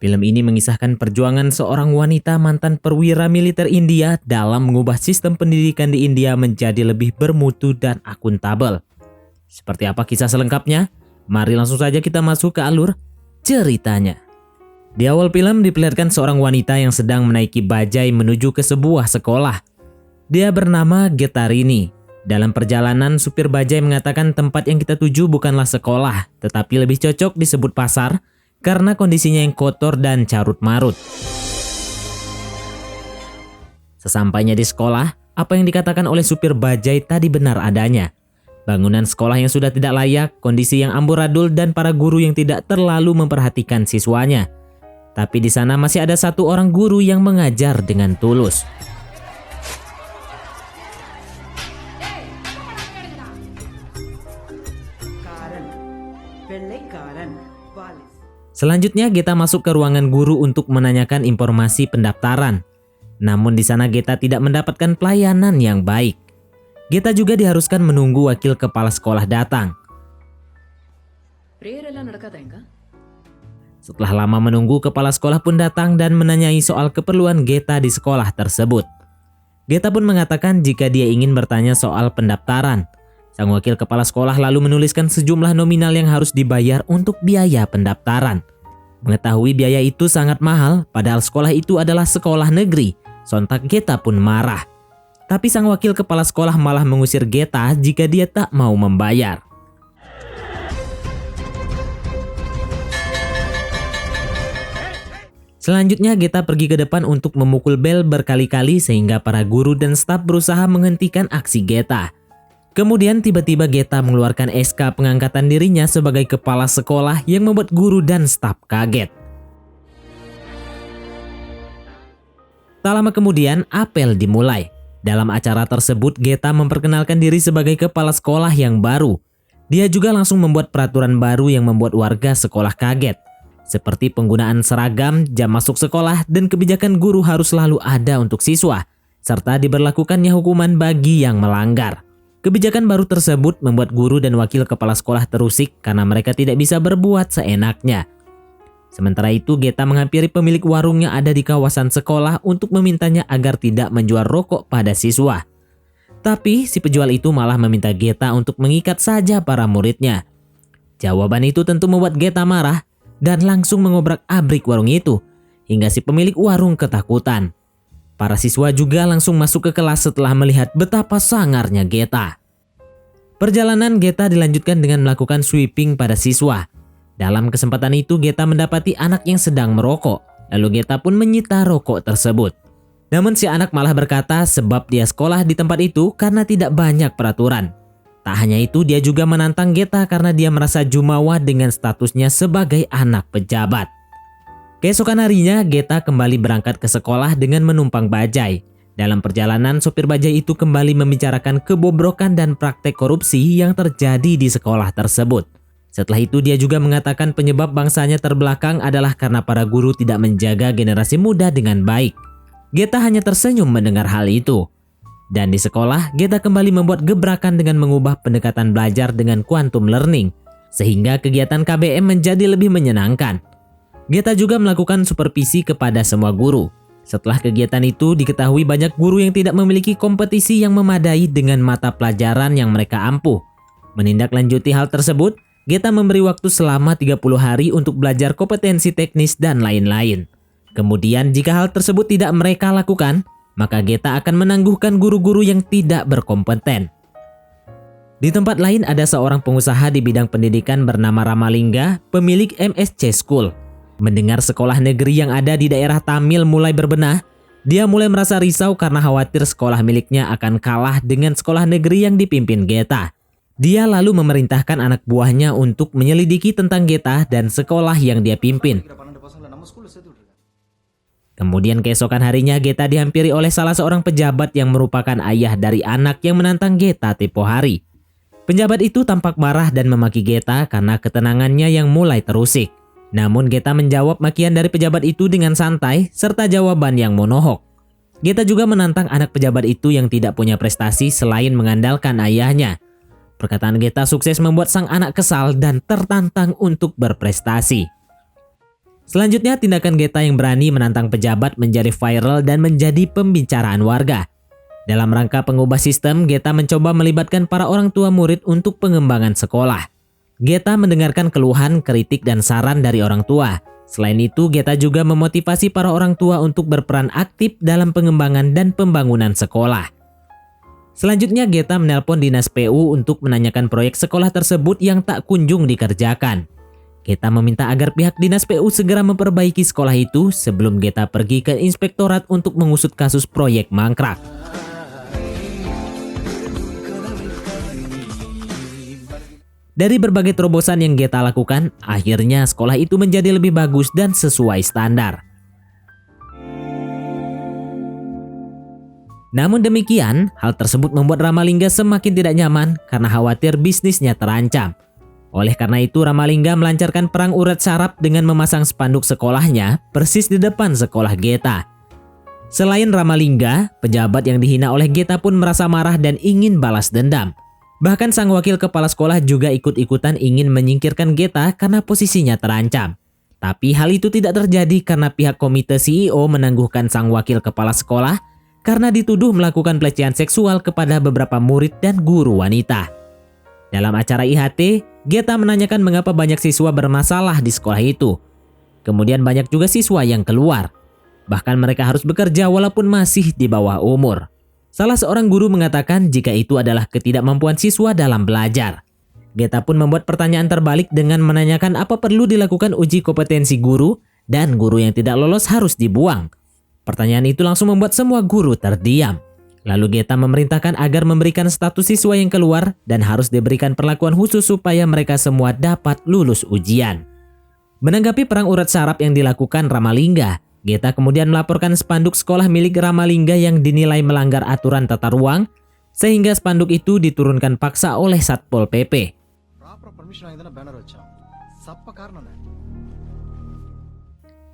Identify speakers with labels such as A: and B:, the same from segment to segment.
A: Film ini mengisahkan perjuangan seorang wanita mantan perwira militer India dalam mengubah sistem pendidikan di India menjadi lebih bermutu dan akuntabel. Seperti apa kisah selengkapnya? Mari langsung saja kita masuk ke alur ceritanya. Di awal film diperlihatkan seorang wanita yang sedang menaiki bajai menuju ke sebuah sekolah. Dia bernama Getarini. Dalam perjalanan, supir bajai mengatakan tempat yang kita tuju bukanlah sekolah, tetapi lebih cocok disebut pasar karena kondisinya yang kotor dan carut-marut. Sesampainya di sekolah, apa yang dikatakan oleh supir bajai tadi benar adanya. Bangunan sekolah yang sudah tidak layak, kondisi yang amburadul, dan para guru yang tidak terlalu memperhatikan siswanya. Tapi di sana masih ada satu orang guru yang mengajar dengan tulus. Selanjutnya Geta masuk ke ruangan guru untuk menanyakan informasi pendaftaran. Namun di sana Geta tidak mendapatkan pelayanan yang baik. Geta juga diharuskan menunggu wakil kepala sekolah datang. Setelah lama menunggu, kepala sekolah pun datang dan menanyai soal keperluan Geta di sekolah tersebut. Geta pun mengatakan jika dia ingin bertanya soal pendaftaran. Sang wakil kepala sekolah lalu menuliskan sejumlah nominal yang harus dibayar untuk biaya pendaftaran. Mengetahui biaya itu sangat mahal, padahal sekolah itu adalah sekolah negeri. Sontak Geta pun marah. Tapi sang wakil kepala sekolah malah mengusir Geta jika dia tak mau membayar. Selanjutnya Geta pergi ke depan untuk memukul bel berkali-kali sehingga para guru dan staf berusaha menghentikan aksi Geta. Kemudian tiba-tiba Geta mengeluarkan SK pengangkatan dirinya sebagai kepala sekolah yang membuat guru dan staf kaget. Tak lama kemudian apel dimulai. Dalam acara tersebut Geta memperkenalkan diri sebagai kepala sekolah yang baru. Dia juga langsung membuat peraturan baru yang membuat warga sekolah kaget. Seperti penggunaan seragam, jam masuk sekolah, dan kebijakan guru harus selalu ada untuk siswa. Serta diberlakukannya hukuman bagi yang melanggar. Kebijakan baru tersebut membuat guru dan wakil kepala sekolah terusik karena mereka tidak bisa berbuat seenaknya. Sementara itu Geta menghampiri pemilik warung yang ada di kawasan sekolah untuk memintanya agar tidak menjual rokok pada siswa. Tapi si penjual itu malah meminta Geta untuk mengikat saja para muridnya. Jawaban itu tentu membuat Geta marah dan langsung mengobrak-abrik warung itu hingga si pemilik warung ketakutan. Para siswa juga langsung masuk ke kelas setelah melihat betapa sangarnya Geta. Perjalanan Geta dilanjutkan dengan melakukan sweeping pada siswa. Dalam kesempatan itu Geta mendapati anak yang sedang merokok. Lalu Geta pun menyita rokok tersebut. Namun si anak malah berkata sebab dia sekolah di tempat itu karena tidak banyak peraturan. Tak hanya itu, dia juga menantang Geta karena dia merasa jumawa dengan statusnya sebagai anak pejabat. Keesokan harinya, Geta kembali berangkat ke sekolah dengan menumpang bajai. Dalam perjalanan, sopir bajai itu kembali membicarakan kebobrokan dan praktek korupsi yang terjadi di sekolah tersebut. Setelah itu, dia juga mengatakan penyebab bangsanya terbelakang adalah karena para guru tidak menjaga generasi muda dengan baik. Geta hanya tersenyum mendengar hal itu. Dan di sekolah, Geta kembali membuat gebrakan dengan mengubah pendekatan belajar dengan quantum learning, sehingga kegiatan KBM menjadi lebih menyenangkan. Geta juga melakukan supervisi kepada semua guru. Setelah kegiatan itu diketahui banyak guru yang tidak memiliki kompetisi yang memadai dengan mata pelajaran yang mereka ampuh. Menindaklanjuti hal tersebut, Geta memberi waktu selama 30 hari untuk belajar kompetensi teknis dan lain-lain. Kemudian jika hal tersebut tidak mereka lakukan, maka Geta akan menangguhkan guru-guru yang tidak berkompeten. Di tempat lain ada seorang pengusaha di bidang pendidikan bernama Ramalingga, pemilik MSC School. Mendengar sekolah negeri yang ada di daerah Tamil mulai berbenah, dia mulai merasa risau karena khawatir sekolah miliknya akan kalah dengan sekolah negeri yang dipimpin Geta. Dia lalu memerintahkan anak buahnya untuk menyelidiki tentang Geta dan sekolah yang dia pimpin. Kemudian keesokan harinya Geta dihampiri oleh salah seorang pejabat yang merupakan ayah dari anak yang menantang Geta tempo hari. Penjabat itu tampak marah dan memaki Geta karena ketenangannya yang mulai terusik. Namun Geta menjawab makian dari pejabat itu dengan santai serta jawaban yang monohok. Geta juga menantang anak pejabat itu yang tidak punya prestasi selain mengandalkan ayahnya. Perkataan Geta sukses membuat sang anak kesal dan tertantang untuk berprestasi. Selanjutnya, tindakan Geta yang berani menantang pejabat menjadi viral dan menjadi pembicaraan warga. Dalam rangka pengubah sistem, Geta mencoba melibatkan para orang tua murid untuk pengembangan sekolah. Geta mendengarkan keluhan, kritik, dan saran dari orang tua. Selain itu, Geta juga memotivasi para orang tua untuk berperan aktif dalam pengembangan dan pembangunan sekolah. Selanjutnya, Geta menelpon dinas PU untuk menanyakan proyek sekolah tersebut yang tak kunjung dikerjakan. Geta meminta agar pihak dinas PU segera memperbaiki sekolah itu sebelum Geta pergi ke inspektorat untuk mengusut kasus proyek mangkrak. Dari berbagai terobosan yang Geta lakukan, akhirnya sekolah itu menjadi lebih bagus dan sesuai standar. Namun demikian, hal tersebut membuat Ramalingga semakin tidak nyaman karena khawatir bisnisnya terancam. Oleh karena itu, Ramalingga melancarkan perang urat saraf dengan memasang spanduk sekolahnya persis di depan sekolah Geta. Selain Ramalingga, pejabat yang dihina oleh Geta pun merasa marah dan ingin balas dendam. Bahkan sang wakil kepala sekolah juga ikut-ikutan ingin menyingkirkan Geta karena posisinya terancam. Tapi hal itu tidak terjadi karena pihak komite CEO menangguhkan sang wakil kepala sekolah karena dituduh melakukan pelecehan seksual kepada beberapa murid dan guru wanita. Dalam acara IHT, Geta menanyakan mengapa banyak siswa bermasalah di sekolah itu. Kemudian banyak juga siswa yang keluar. Bahkan mereka harus bekerja walaupun masih di bawah umur. Salah seorang guru mengatakan jika itu adalah ketidakmampuan siswa dalam belajar. Geta pun membuat pertanyaan terbalik dengan menanyakan apa perlu dilakukan uji kompetensi guru dan guru yang tidak lolos harus dibuang. Pertanyaan itu langsung membuat semua guru terdiam. Lalu Geta memerintahkan agar memberikan status siswa yang keluar dan harus diberikan perlakuan khusus supaya mereka semua dapat lulus ujian. Menanggapi perang urat saraf yang dilakukan Ramalingga, Geta kemudian melaporkan spanduk sekolah milik Ramalingga yang dinilai melanggar aturan tata ruang, sehingga spanduk itu diturunkan paksa oleh Satpol PP.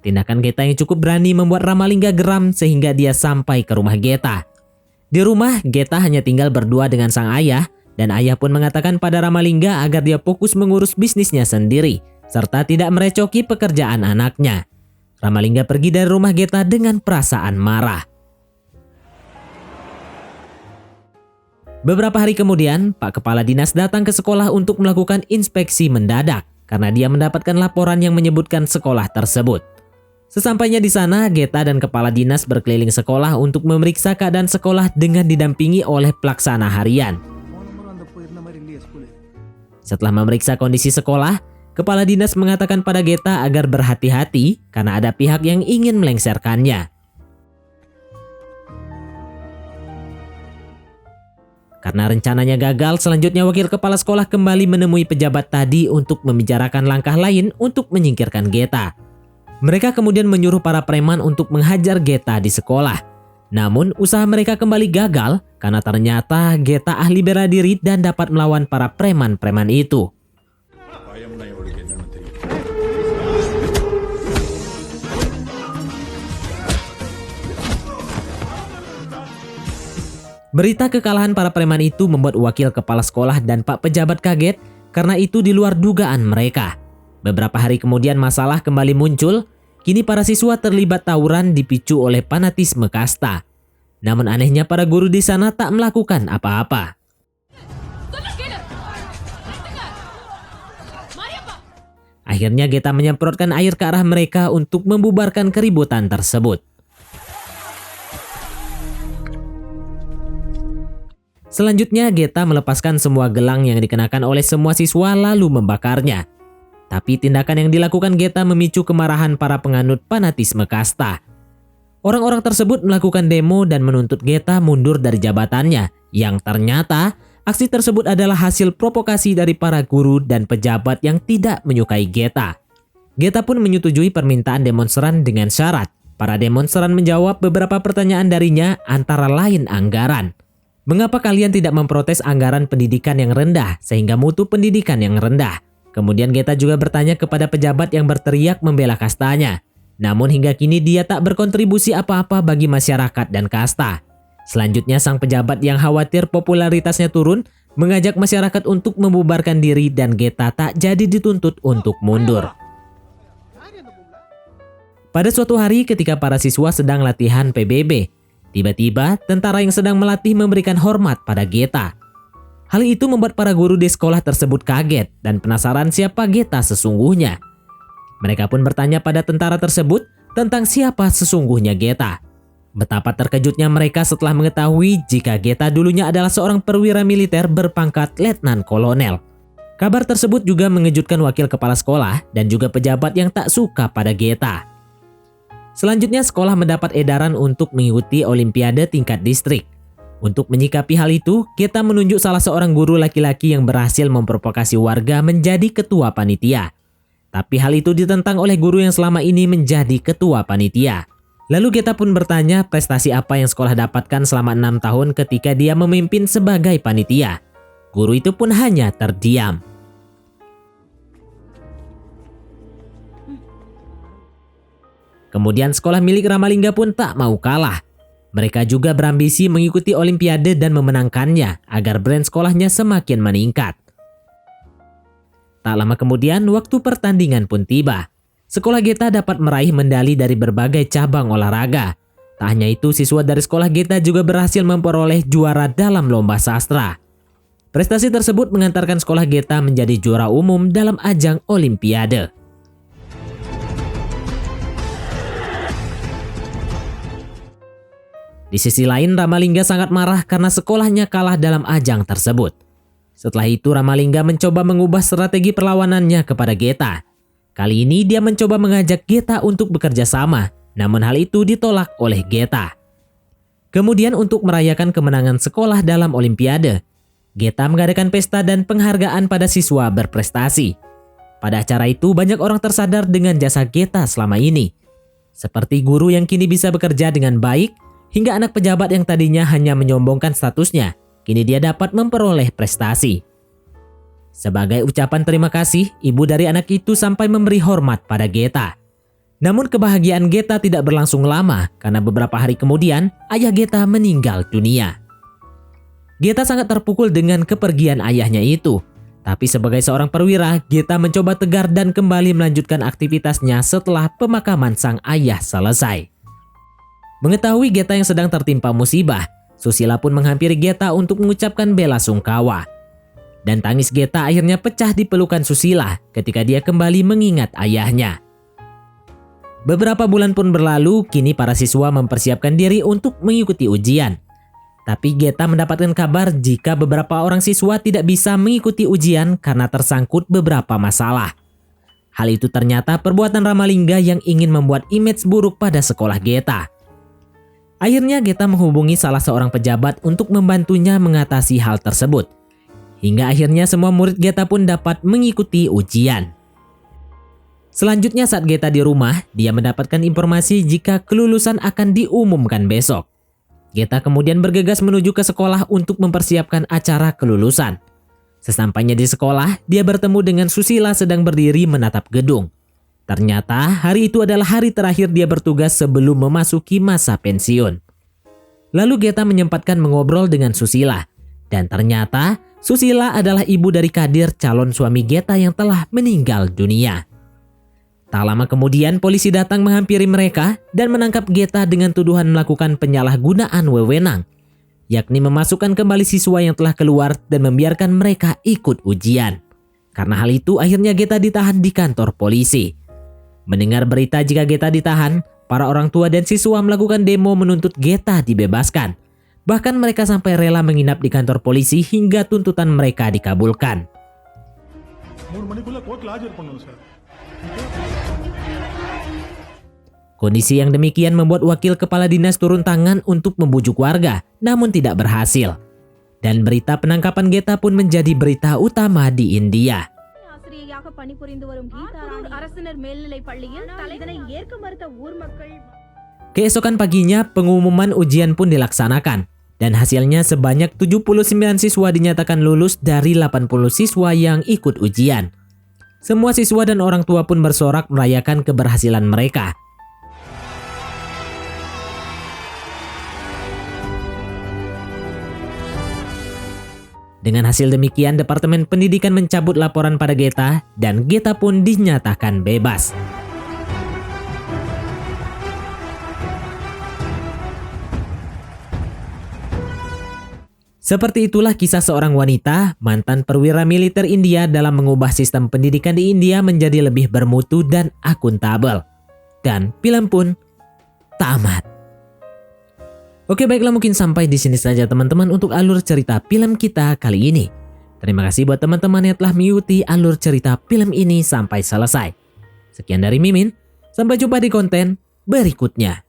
A: Tindakan Geta yang cukup berani membuat Ramalingga geram sehingga dia sampai ke rumah Geta. Di rumah, Geta hanya tinggal berdua dengan sang ayah, dan ayah pun mengatakan pada Ramalingga agar dia fokus mengurus bisnisnya sendiri, serta tidak merecoki pekerjaan anaknya. Ramalingga pergi dari rumah Geta dengan perasaan marah. Beberapa hari kemudian, Pak Kepala Dinas datang ke sekolah untuk melakukan inspeksi mendadak, karena dia mendapatkan laporan yang menyebutkan sekolah tersebut. Sesampainya di sana, Geta dan kepala dinas berkeliling sekolah untuk memeriksa keadaan sekolah dengan didampingi oleh pelaksana harian. Setelah memeriksa kondisi sekolah, kepala dinas mengatakan pada Geta agar berhati-hati karena ada pihak yang ingin melengsarkannya. Karena rencananya gagal, selanjutnya wakil kepala sekolah kembali menemui pejabat tadi untuk membicarakan langkah lain untuk menyingkirkan Geta. Mereka kemudian menyuruh para preman untuk menghajar Geta di sekolah. Namun usaha mereka kembali gagal karena ternyata Geta ahli bela diri dan dapat melawan para preman-preman itu. Berita kekalahan para preman itu membuat wakil kepala sekolah dan pak pejabat kaget karena itu di luar dugaan mereka. Beberapa hari kemudian masalah kembali muncul. Kini para siswa terlibat tawuran dipicu oleh fanatisme kasta. Namun anehnya para guru di sana tak melakukan apa-apa. Akhirnya Geta menyemprotkan air ke arah mereka untuk membubarkan keributan tersebut. Selanjutnya Geta melepaskan semua gelang yang dikenakan oleh semua siswa lalu membakarnya. Tapi tindakan yang dilakukan Geta memicu kemarahan para penganut fanatisme kasta. Orang-orang tersebut melakukan demo dan menuntut Geta mundur dari jabatannya, yang ternyata aksi tersebut adalah hasil provokasi dari para guru dan pejabat yang tidak menyukai Geta. Geta pun menyetujui permintaan demonstran dengan syarat. Para demonstran menjawab beberapa pertanyaan darinya, antara lain anggaran. Mengapa kalian tidak memprotes anggaran pendidikan yang rendah sehingga mutu pendidikan yang rendah? Kemudian Geta juga bertanya kepada pejabat yang berteriak membela kastanya. Namun hingga kini dia tak berkontribusi apa-apa bagi masyarakat dan kasta. Selanjutnya sang pejabat yang khawatir popularitasnya turun mengajak masyarakat untuk membubarkan diri dan Geta tak jadi dituntut untuk mundur. Pada suatu hari ketika para siswa sedang latihan PBB, tiba-tiba tentara yang sedang melatih memberikan hormat pada Geta. Hal itu membuat para guru di sekolah tersebut kaget dan penasaran siapa Geta sesungguhnya. Mereka pun bertanya pada tentara tersebut tentang siapa sesungguhnya Geta. Betapa terkejutnya mereka setelah mengetahui jika Geta dulunya adalah seorang perwira militer berpangkat letnan kolonel. Kabar tersebut juga mengejutkan wakil kepala sekolah dan juga pejabat yang tak suka pada Geta. Selanjutnya sekolah mendapat edaran untuk mengikuti olimpiade tingkat distrik. Untuk menyikapi hal itu, Geta menunjuk salah seorang guru laki-laki yang berhasil memprovokasi warga menjadi ketua panitia. Tapi hal itu ditentang oleh guru yang selama ini menjadi ketua panitia. Lalu Geta pun bertanya prestasi apa yang sekolah dapatkan selama 6 tahun ketika dia memimpin sebagai panitia. Guru itu pun hanya terdiam. Kemudian sekolah milik Ramalingga pun tak mau kalah. Mereka juga berambisi mengikuti olimpiade dan memenangkannya agar brand sekolahnya semakin meningkat. Tak lama kemudian waktu pertandingan pun tiba. Sekolah Geta dapat meraih medali dari berbagai cabang olahraga. Tak hanya itu, siswa dari sekolah Geta juga berhasil memperoleh juara dalam lomba sastra. Prestasi tersebut mengantarkan sekolah Geta menjadi juara umum dalam ajang olimpiade. Di sisi lain, Ramalingga sangat marah karena sekolahnya kalah dalam ajang tersebut. Setelah itu, Ramalingga mencoba mengubah strategi perlawanannya kepada Geta. Kali ini dia mencoba mengajak Geta untuk bekerja sama, namun hal itu ditolak oleh Geta. Kemudian untuk merayakan kemenangan sekolah dalam olimpiade, Geta mengadakan pesta dan penghargaan pada siswa berprestasi. Pada acara itu banyak orang tersadar dengan jasa Geta selama ini. Seperti guru yang kini bisa bekerja dengan baik, hingga anak pejabat yang tadinya hanya menyombongkan statusnya, kini dia dapat memperoleh prestasi. Sebagai ucapan terima kasih, ibu dari anak itu sampai memberi hormat pada Geta. Namun kebahagiaan Geta tidak berlangsung lama karena beberapa hari kemudian ayah Geta meninggal dunia. Geta sangat terpukul dengan kepergian ayahnya itu. Tapi sebagai seorang perwira, Geta mencoba tegar dan kembali melanjutkan aktivitasnya setelah pemakaman sang ayah selesai. Mengetahui Geta yang sedang tertimpa musibah, Susila pun menghampiri Geta untuk mengucapkan bela sungkawa. Dan tangis Geta akhirnya pecah di pelukan Susila ketika dia kembali mengingat ayahnya. Beberapa bulan pun berlalu, kini para siswa mempersiapkan diri untuk mengikuti ujian. Tapi Geta mendapatkan kabar jika beberapa orang siswa tidak bisa mengikuti ujian karena tersangkut beberapa masalah. Hal itu ternyata perbuatan Ramalingga yang ingin membuat image buruk pada sekolah Geta. Akhirnya Geta menghubungi salah seorang pejabat untuk membantunya mengatasi hal tersebut. Hingga akhirnya semua murid Geta pun dapat mengikuti ujian. Selanjutnya saat Geta di rumah, dia mendapatkan informasi jika kelulusan akan diumumkan besok. Geta kemudian bergegas menuju ke sekolah untuk mempersiapkan acara kelulusan. Sesampainya di sekolah, dia bertemu dengan Susila sedang berdiri menatap gedung. Ternyata hari itu adalah hari terakhir dia bertugas sebelum memasuki masa pensiun. Lalu Geta menyempatkan mengobrol dengan Susila. Dan ternyata Susila adalah ibu dari Kadir, calon suami Geta yang telah meninggal dunia. Tak lama kemudian polisi datang menghampiri mereka dan menangkap Geta dengan tuduhan melakukan penyalahgunaan wewenang, yakni memasukkan kembali siswa yang telah keluar dan membiarkan mereka ikut ujian. Karena hal itu akhirnya Geta ditahan di kantor polisi. Mendengar berita jika Geta ditahan, para orang tua dan siswa melakukan demo menuntut Geta dibebaskan. Bahkan mereka sampai rela menginap di kantor polisi hingga tuntutan mereka dikabulkan. Kondisi yang demikian membuat wakil kepala dinas turun tangan untuk membujuk warga, namun tidak berhasil. Dan berita penangkapan Geta pun menjadi berita utama di India. Keesokan paginya pengumuman ujian pun dilaksanakan. Dan hasilnya sebanyak 79 siswa dinyatakan lulus dari 80 siswa yang ikut ujian. Semua siswa dan orang tua pun bersorak merayakan keberhasilan mereka. Dengan hasil demikian, Departemen Pendidikan mencabut laporan pada Geta dan Geta pun dinyatakan bebas. Seperti itulah kisah seorang wanita, mantan perwira militer India dalam mengubah sistem pendidikan di India menjadi lebih bermutu dan akuntabel. Dan film pun tamat. Oke, baiklah, mungkin sampai di sini saja teman-teman untuk alur cerita film kita kali ini. Terima kasih buat teman-teman yang telah mengikuti alur cerita film ini sampai selesai. Sekian dari Mimin, sampai jumpa di konten berikutnya.